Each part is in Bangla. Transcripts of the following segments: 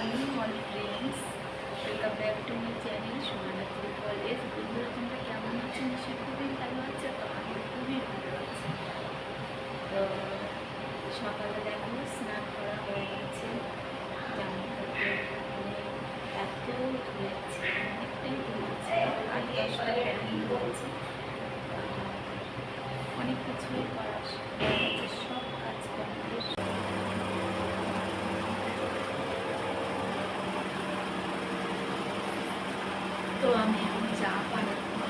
Morning all friends, welcome back to my channel Sumana college. বন্ধুরা তোমরা কেমন আছো? নিশ্চয়ই খুবই ভালো আছে। তো আমি খুবই ভালো আছি। তো সকালে দেখো স্নান করা হয়ে গেছে, জামা কাপড় এত ধুয়েছে, অনেকটাই ধুয়েছে, 8-10টা প্যান্ট ধুয়েছে, অনেক কিছুই করা হয়ে গেছে, সব কাজ কমপ্লিট। তো আমি এখন চা বানাবো,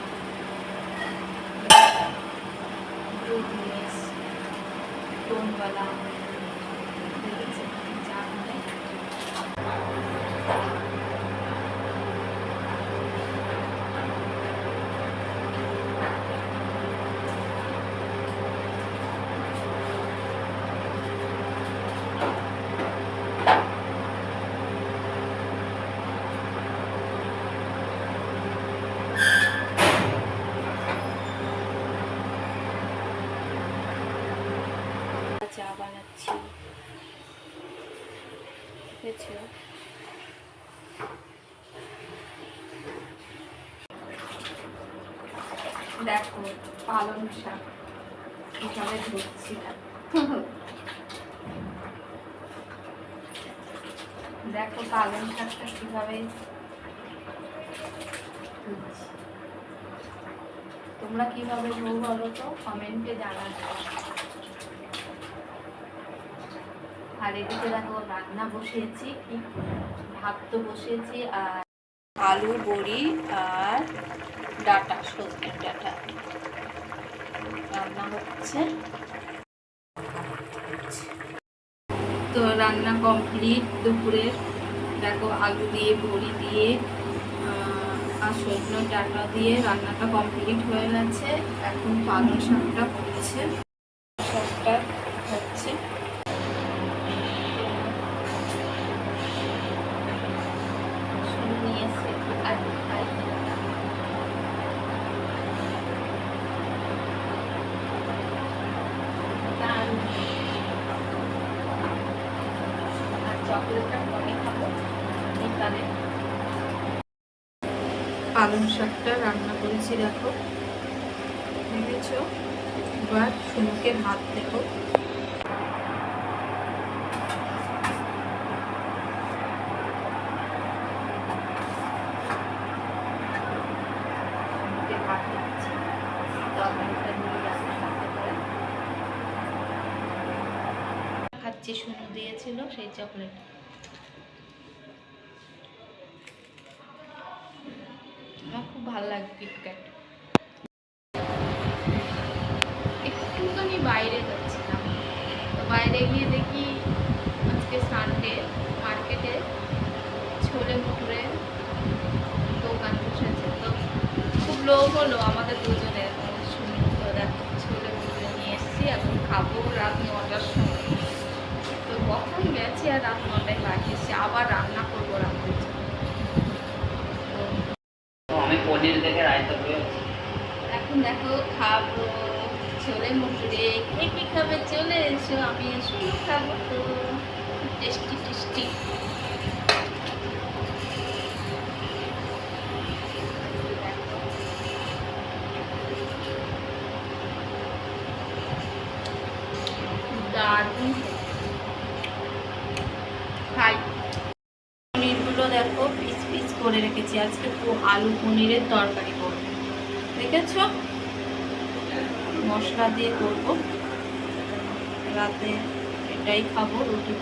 দুধ নিয়ে টোনওয়ালা দেখেছি চা বানাই। চা বানাচ্ছি, দেখো পালং শাক কিভাবে ধরছি, দেখো পালং শাকটা কিভাবে ধরছি। তোমরা কিভাবে ধরো বলো তো, কমেন্টে জানাবে। আর এদিকে দেখো রান্না বসিয়েছি, কি ভাত তো বসিয়েছি, আর আলু বড়ি আর ডাটা, সজনের ডাটা রান্না হচ্ছে। তো রান্না কমপ্লিট দুপুরে। দেখো আলু দিয়ে বড়ি দিয়ে আর সজনের ডাটা দিয়ে রান্নাটা কমপ্লিট হয়ে গেছে। এখন পালং শাকটা হচ্ছে, শাকটা হচ্ছে। পালং শাকটা রান্না করেছি, দেখো দেখেছো। এবার সুমুকে ভাত দেবো। খাচ্ছি, শুনু দিয়েছিল সেই চকলেট। আমার খুব ভালো লাগে কিটক্যাট। একটুখানি বাইরে যাচ্ছিলাম, তো বাইরে গিয়ে দেখি আজকে সানডে, মার্কেটে ছোলে ভটুরে দোকান বসেছে। তো খুব লোভ হলো আমাদের দুজনের, শুনি তো দেখো ছোলে ভটুরে নিয়ে এসেছি, এখন খাবো রাত 9টার সময়। তো কখন গেছি আর রাত 9টায় বাড়ি এসেছি, আবার রান্না করবো রাতের জন্য। এখন দেখো খাবো ছোলে ভটুরে। কে কি খাবে চলে এসো, আমি শুধু খাবো। তো টেস্টি টেস্টি। দারুণ খাই। পনিরগুলো দেখো পিস পিস করে রেখেছি, আজকে আলু পনিরের তরকারি করবো, দেখেছ। মশলা দিয়ে করব, রাতে এটাই খাবো রুটি।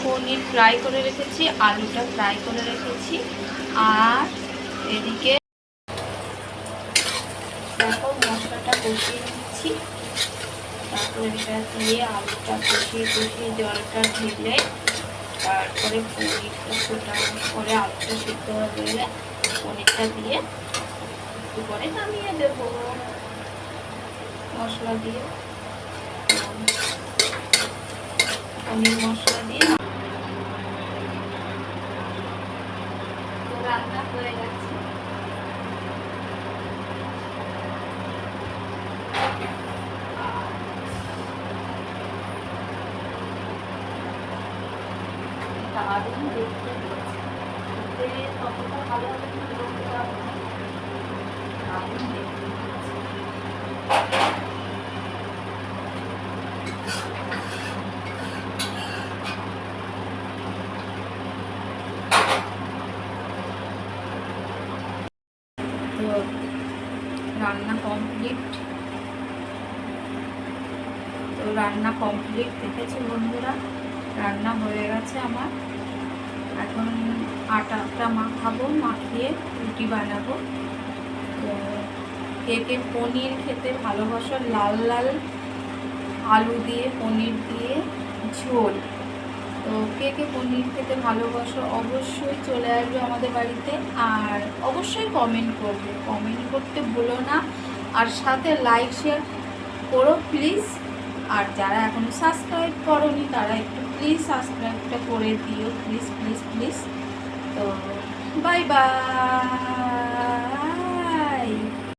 পনির ফ্রাই করে রেখেছি, আলুটা ফ্রাই করে রেখেছি, আর এদিকে দেখো মশলাটা কষিয়ে নিচ্ছি। তারপরে এটা দিয়ে আলুটা কষিয়ে জলটা ঢেলে তারপরে পনিরটা ফোটানোর পরে আলুটা সিদ্ধ হয়ে গেলে পনিরটা দিয়ে একটু পরে নামিয়ে দেবো মশলা দিয়ে, পনির মশলা দিয়ে। রান্না হয়ে গেছে। দারুণ দেখতে হয়েছে, খেতে ততটা ভালো হবে কিন্তু বলতে পারবো না, দারুণ দেখতে হয়েছে। তো রান্না কমপ্লিট, দেখেছি বন্ধুরা, রান্না হয়ে গেছে আমার। এখন আটাটা মাখাবো, মাখিয়ে রুটি বানাবো। তো কে কে পনির খেতে ভালোবাসো, লাল লাল আলু দিয়ে পনির দিয়ে ঝোল, তো কে কে পনির খেতে ভালোবাসো অবশ্যই চলে আসবে আমাদের বাড়িতে। আর অবশ্যই কমেন্ট করতে ভুলো না, আর সাথে লাইক শেয়ার করো প্লিজ। আর যারা এখনও সাবস্ক্রাইব করোনি তারা একটু প্লিজ সাবস্ক্রাইবটা করে দিও, প্লিজ প্লিজ প্লিজ। তো বাই বাই।